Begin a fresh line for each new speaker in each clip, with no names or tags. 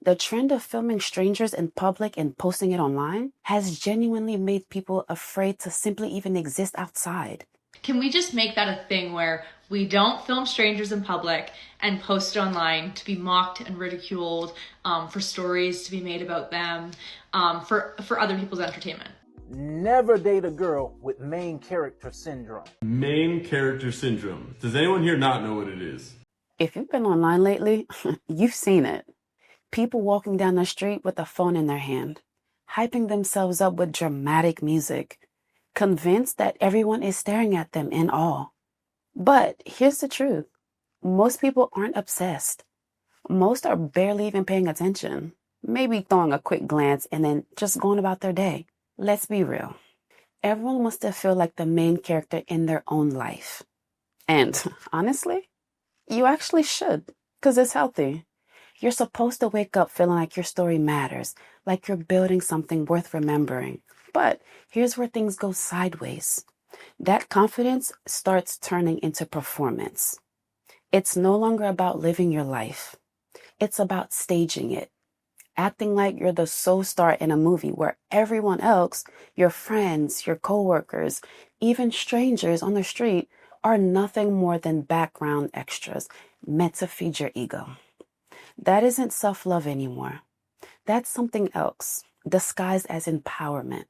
The trend of filming strangers in public and posting it online has genuinely made people afraid to simply even exist outside.
Can we just make that a thing where we don't film strangers in public and post it online to be mocked and ridiculed, for stories to be made about them, for other people's entertainment?
Never date a girl with main character syndrome.
Main character syndrome. Does anyone here not know what it is?
If you've been online lately, you've seen it. People walking down the street with a phone in their hand, hyping themselves up with dramatic music, convinced that everyone is staring at them in awe. But here's the truth. Most people aren't obsessed. Most are barely even paying attention, maybe throwing a quick glance and then just going about their day. Let's be real. Everyone wants to feel like the main character in their own life. And honestly, you actually should, because it's healthy. You're supposed to wake up feeling like your story matters, like you're building something worth remembering. But here's where things go sideways. That confidence starts turning into performance. It's no longer about living your life. It's about staging it. Acting like you're the sole star in a movie where everyone else, your friends, your coworkers, even strangers on the street, are nothing more than background extras meant to feed your ego. That isn't self-love anymore. That's something else, disguised as empowerment.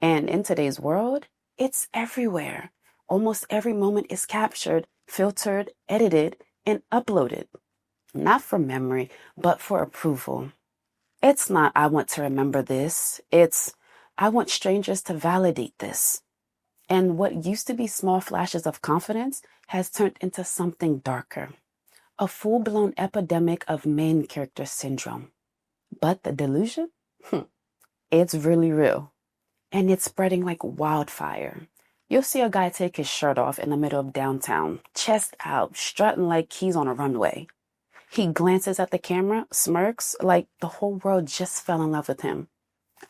And in today's world, it's everywhere. Almost every moment is captured, filtered, edited, and uploaded. Not for memory, but for approval. It's not, I want to remember this. It's, I want strangers to validate this. And what used to be small flashes of confidence has turned into something darker. A full-blown epidemic of main character syndrome. But the delusion? It's really real. And it's spreading like wildfire. You'll see a guy take his shirt off in the middle of downtown, chest out, strutting like he's on a runway. He glances at the camera, smirks, like the whole world just fell in love with him.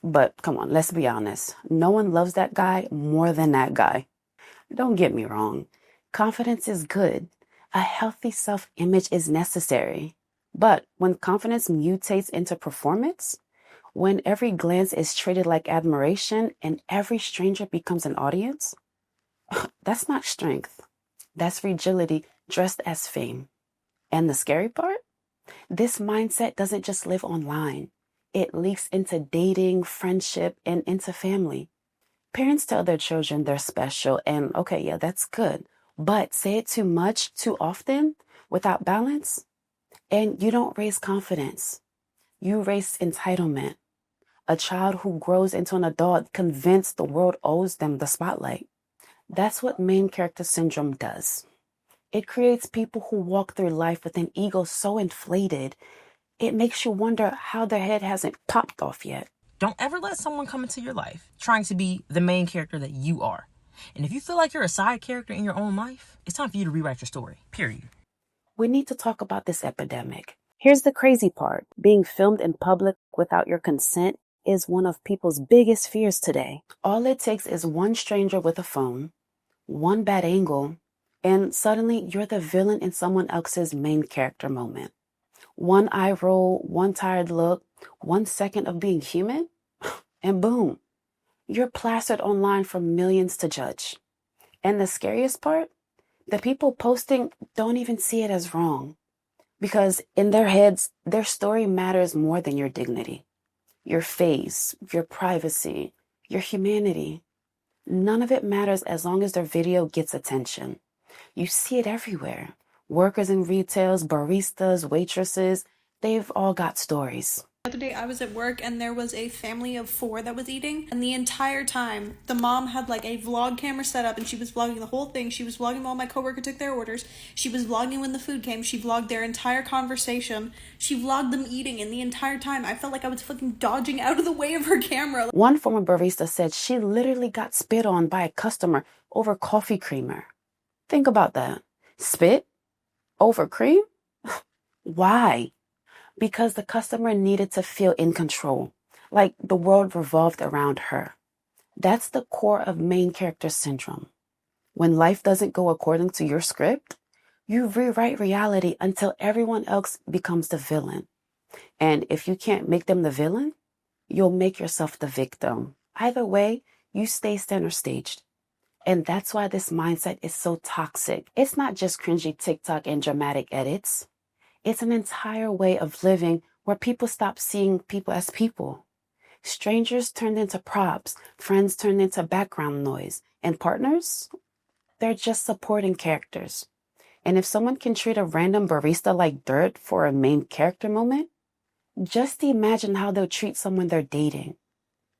But come on, let's be honest. No one loves that guy more than that guy. Don't get me wrong. Confidence is good. A healthy self-image is necessary. But when confidence mutates into performance, when every glance is treated like admiration and every stranger becomes an audience, that's not strength. That's fragility dressed as fame. And the scary part? This mindset doesn't just live online. It leaks into dating, friendship, and into family. Parents tell their children they're special, and okay, yeah, that's good. But say it too much, too often, without balance, and you don't raise confidence. You raise entitlement. A child who grows into an adult convinced the world owes them the spotlight. That's what main character syndrome does. It creates people who walk through life with an ego so inflated, it makes you wonder how their head hasn't popped off yet.
Don't ever let someone come into your life trying to be the main character that you are. And if you feel like you're a side character in your own life, it's time for you to rewrite your story, period.
We need to talk about this epidemic. Here's the crazy part. Being filmed in public without your consent is one of people's biggest fears today. All it takes is one stranger with a phone, one bad angle, and suddenly you're the villain in someone else's main character moment. One eye roll, one tired look, 1 second of being human, and boom, you're plastered online for millions to judge. And the scariest part, the people posting don't even see it as wrong. Because in their heads, their story matters more than your dignity, your face, your privacy, your humanity. None of it matters as long as their video gets attention. You see it everywhere. Workers in retails, baristas, waitresses, they've all got stories.
The other day I was at work and there was a family of 4 that was eating, and the entire time the mom had like a vlog camera set up and she was vlogging the whole thing. She was vlogging while my coworker took their orders. She was vlogging when the food came. She vlogged their entire conversation. She vlogged them eating, and the entire time I felt like I was fucking dodging out of the way of her camera.
One former barista said she literally got spit on by a customer over coffee creamer. Think about that. Spit? Over cream? Why? Because the customer needed to feel in control, like the world revolved around her. That's the core of main character syndrome. When life doesn't go according to your script, you rewrite reality until everyone else becomes the villain. And if you can't make them the villain, you'll make yourself the victim. Either way, you stay center staged. And that's why this mindset is so toxic. It's not just cringy TikTok and dramatic edits. It's an entire way of living where people stop seeing people as people. Strangers turned into props, friends turned into background noise, and partners, they're just supporting characters. And if someone can treat a random barista like dirt for a main character moment, just imagine how they'll treat someone they're dating.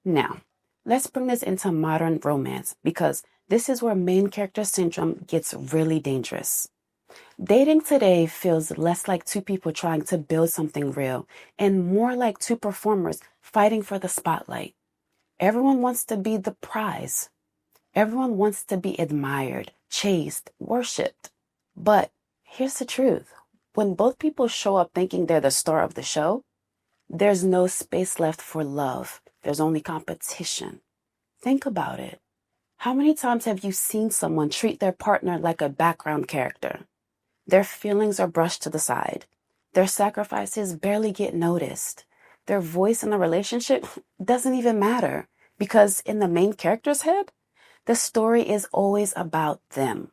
Now, let's bring this into modern romance because this is where main character syndrome gets really dangerous. Dating today feels less like two people trying to build something real and more like two performers fighting for the spotlight. Everyone wants to be the prize. Everyone wants to be admired, chased, worshipped. But here's the truth. When both people show up thinking they're the star of the show, there's no space left for love. There's only competition. Think about it. How many times have you seen someone treat their partner like a background character? Their feelings are brushed to the side. Their sacrifices barely get noticed. Their voice in the relationship doesn't even matter because in the main character's head, the story is always about them.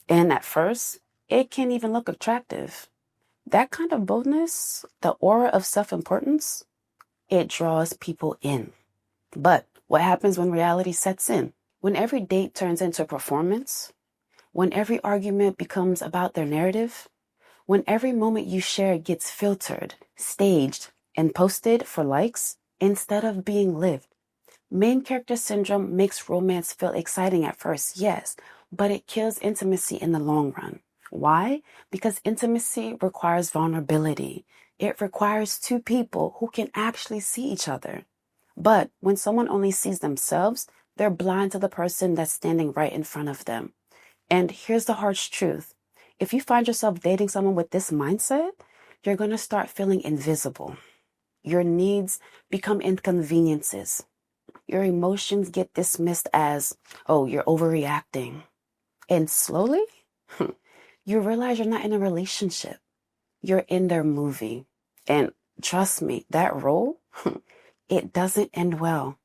And at first, it can't even look attractive. That kind of boldness, the aura of self-importance, it draws people in. But what happens when reality sets in? When every date turns into a performance? When every argument becomes about their narrative? When every moment you share gets filtered, staged, and posted for likes instead of being lived? Main character syndrome makes romance feel exciting at first, yes, but it kills intimacy in the long run. Why? Because intimacy requires vulnerability. It requires two people who can actually see each other. But when someone only sees themselves, they're blind to the person that's standing right in front of them. And here's the harsh truth. If you find yourself dating someone with this mindset, you're going to start feeling invisible. Your needs become inconveniences. Your emotions get dismissed as, oh, you're overreacting. And slowly, you realize you're not in a relationship. You're in their movie. And trust me, that role, it doesn't end well.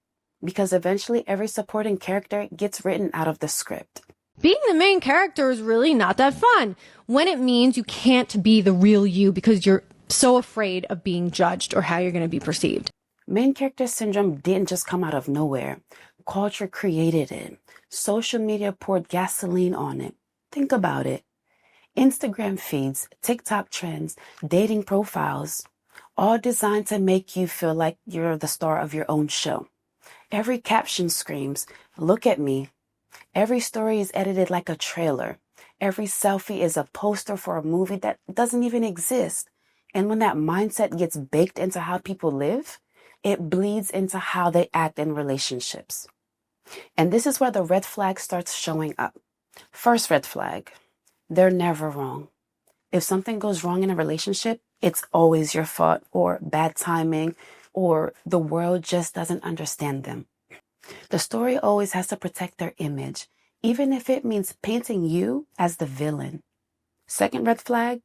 Because eventually every supporting character gets written out of the script.
Being the main character is really not that fun when it means you can't be the real you because you're so afraid of being judged or how you're going to be perceived.
Main character syndrome didn't just come out of nowhere. Culture created it. Social media poured gasoline on it. Think about it. Instagram feeds, TikTok trends, dating profiles, all designed to make you feel like you're the star of your own show. Every caption screams, "Look at me." Every story is edited like a trailer. Every selfie is a poster for a movie that doesn't even exist. And when that mindset gets baked into how people live, it bleeds into how they act in relationships. And this is where the red flag starts showing up. First red flag, they're never wrong. If something goes wrong in a relationship, it's always your fault or bad timing or the world just doesn't understand them. The story always has to protect their image, even if it means painting you as the villain. Second red flag,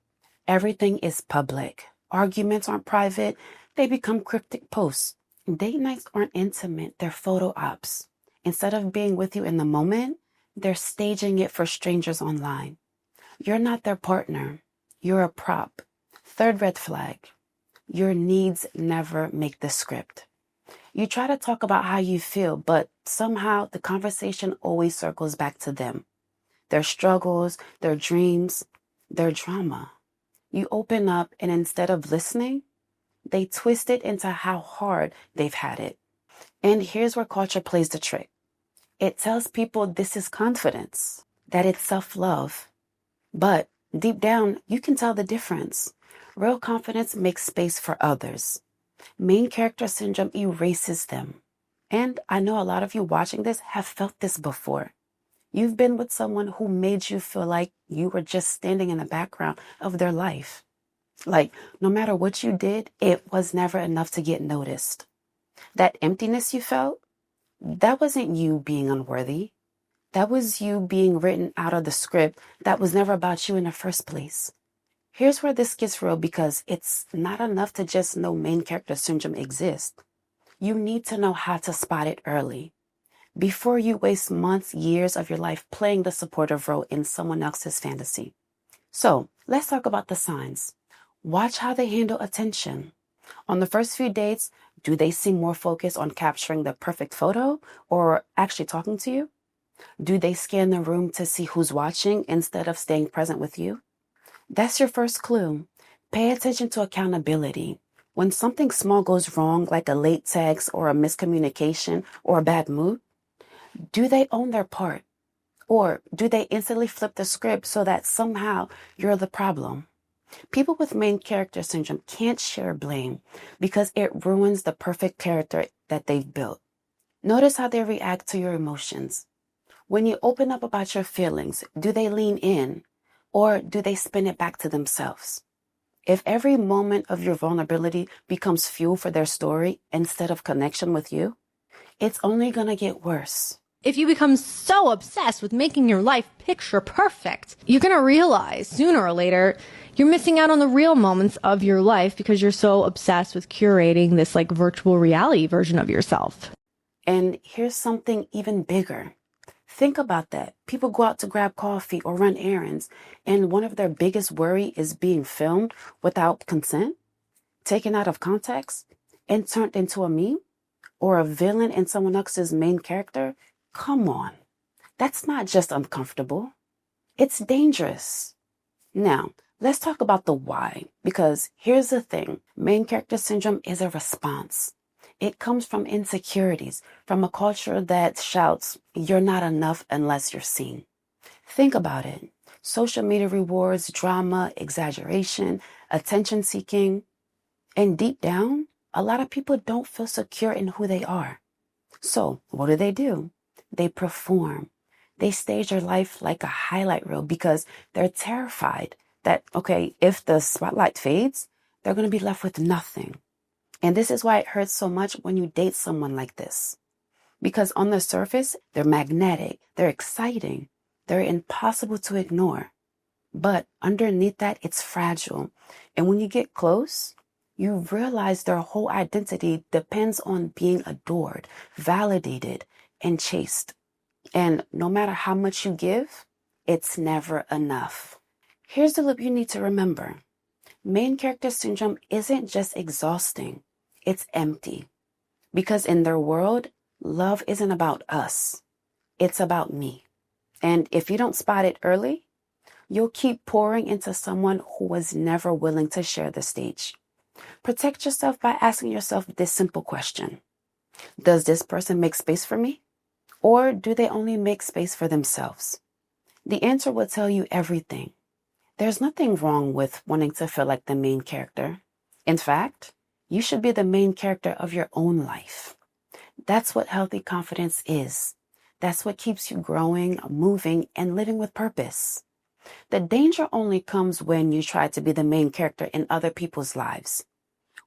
everything is public. Arguments aren't private, they become cryptic posts. Date nights aren't intimate, they're photo ops. Instead of being with you in the moment, they're staging it for strangers online. You're not their partner, you're a prop. Third red flag, your needs never make the script. You try to talk about how you feel, but somehow the conversation always circles back to them. Their struggles, their dreams, their drama. You open up and instead of listening, they twist it into how hard they've had it. And here's where culture plays the trick. It tells people this is confidence, that it's self-love. But deep down, you can tell the difference. Real confidence makes space for others. Main character syndrome erases them. And I know a lot of you watching this have felt this before. You've been with someone who made you feel like you were just standing in the background of their life. Like, no matter what you did, it was never enough to get noticed. That emptiness you felt, that wasn't you being unworthy. That was you being written out of the script that was never about you in the first place. Here's where this gets real because it's not enough to just know main character syndrome exists. You need to know how to spot it early before you waste months, years of your life playing the supportive role in someone else's fantasy. So let's talk about the signs. Watch how they handle attention. On the first few dates, do they seem more focused on capturing the perfect photo or actually talking to you? Do they scan the room to see who's watching instead of staying present with you? That's your first clue. Pay attention to accountability. When something small goes wrong, like a late text or a miscommunication or a bad mood, do they own their part? Or do they instantly flip the script so that somehow you're the problem? People with main character syndrome can't share blame because it ruins the perfect character that they've built. Notice how they react to your emotions. When you open up about your feelings, do they lean in or do they spin it back to themselves? If every moment of your vulnerability becomes fuel for their story instead of connection with you, it's only going to get worse.
If you become so obsessed with making your life picture perfect, you're going to realize sooner or later you're missing out on the real moments of your life because you're so obsessed with curating this like virtual reality version of yourself.
And here's something even bigger. Think about that. People go out to grab coffee or run errands, and one of their biggest worry is being filmed without consent, taken out of context, and turned into a meme or a villain in someone else's main character. Come on. That's not just uncomfortable. It's dangerous. Now, let's talk about the why, because here's the thing. Main character syndrome is a response. It comes from insecurities, from a culture that shouts, you're not enough unless you're seen. Think about it. Social media rewards, drama, exaggeration, attention seeking. And deep down, a lot of people don't feel secure in who they are. So what do? They perform. They stage their life like a highlight reel because they're terrified that, okay, if the spotlight fades, they're going to be left with nothing. And this is why it hurts so much when you date someone like this. Because on the surface, they're magnetic, they're exciting, they're impossible to ignore. But underneath that, it's fragile. And when you get close, you realize their whole identity depends on being adored, validated, and chased. And no matter how much you give, it's never enough. Here's the loop you need to remember. Main character syndrome isn't just exhausting. It's empty. Because in their world, love isn't about us. It's about me. And if you don't spot it early, you'll keep pouring into someone who was never willing to share the stage. Protect yourself by asking yourself this simple question. Does this person make space for me? Or do they only make space for themselves? The answer will tell you everything. There's nothing wrong with wanting to feel like the main character. In fact, you should be the main character of your own life. That's what healthy confidence is. That's what keeps you growing, moving, and living with purpose. The danger only comes when you try to be the main character in other people's lives.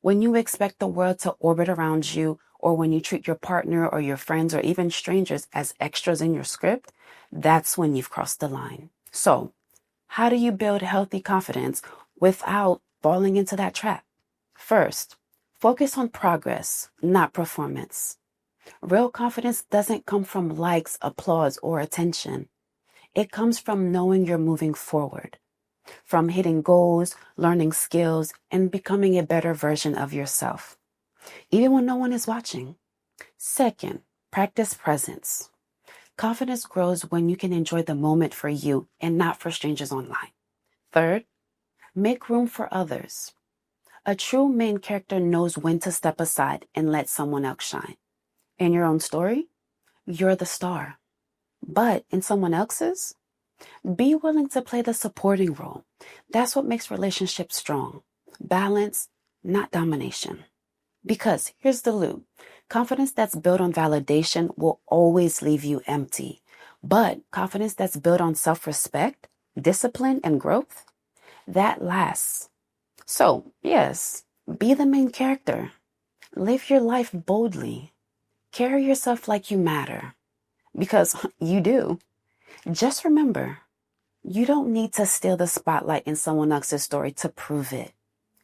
When you expect the world to orbit around you, or when you treat your partner or your friends or even strangers as extras in your script, that's when you've crossed the line. So, how do you build healthy confidence without falling into that trap? First, focus on progress, not performance. Real confidence doesn't come from likes, applause, or attention. It comes from knowing you're moving forward, from hitting goals, learning skills, and becoming a better version of yourself, even when no one is watching. Second, practice presence. Confidence grows when you can enjoy the moment for you and not for strangers online. Third, make room for others. A true main character knows when to step aside and let someone else shine. In your own story, you're the star. But in someone else's, be willing to play the supporting role. That's what makes relationships strong. Balance, not domination. Because here's the loop. Confidence that's built on validation will always leave you empty. But confidence that's built on self-respect, discipline, and growth, that lasts. So, yes, be the main character. Live your life boldly. Carry yourself like you matter. Because you do. Just remember, You don't need to steal the spotlight in someone else's story to prove it.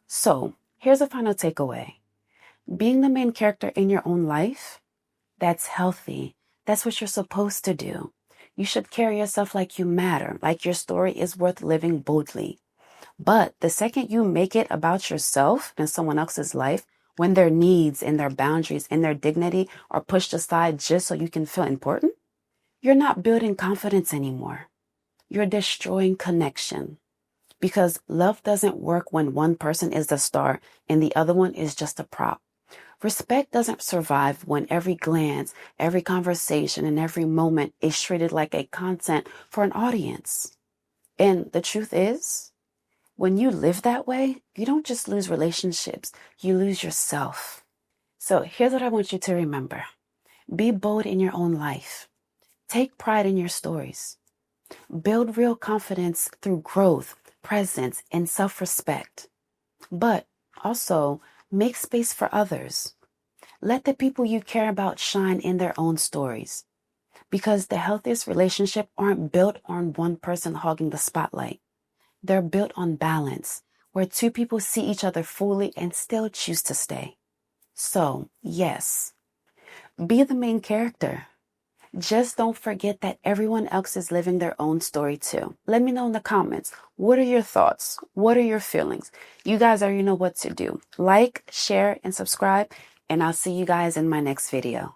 So, here's a final takeaway. Being the main character in your own life, that's healthy. That's what you're supposed to do. You should carry yourself like you matter, like your story is worth living boldly. But the second you make it about yourself and someone else's life, when their needs and their boundaries and their dignity are pushed aside just so you can feel important, you're not building confidence anymore. You're destroying connection. Because love doesn't work when one person is the star and the other one is just a prop. Respect doesn't survive when every glance, every conversation, and every moment is treated like a content for an audience. And the truth is, when you live that way, you don't just lose relationships, you lose yourself. So here's what I want you to remember. Be bold in your own life. Take pride in your stories. Build real confidence through growth, presence, and self-respect. But also, make space for others. Let the people you care about shine in their own stories. Because the healthiest relationships aren't built on one person hogging the spotlight. They're built on balance, where two people see each other fully and still choose to stay. So, yes, be the main character. Just don't forget that everyone else is living their own story too. Let me know in the comments. What are your thoughts? What are your feelings? You guys already know what to do. Like, share, and subscribe, and I'll see you guys in my next video.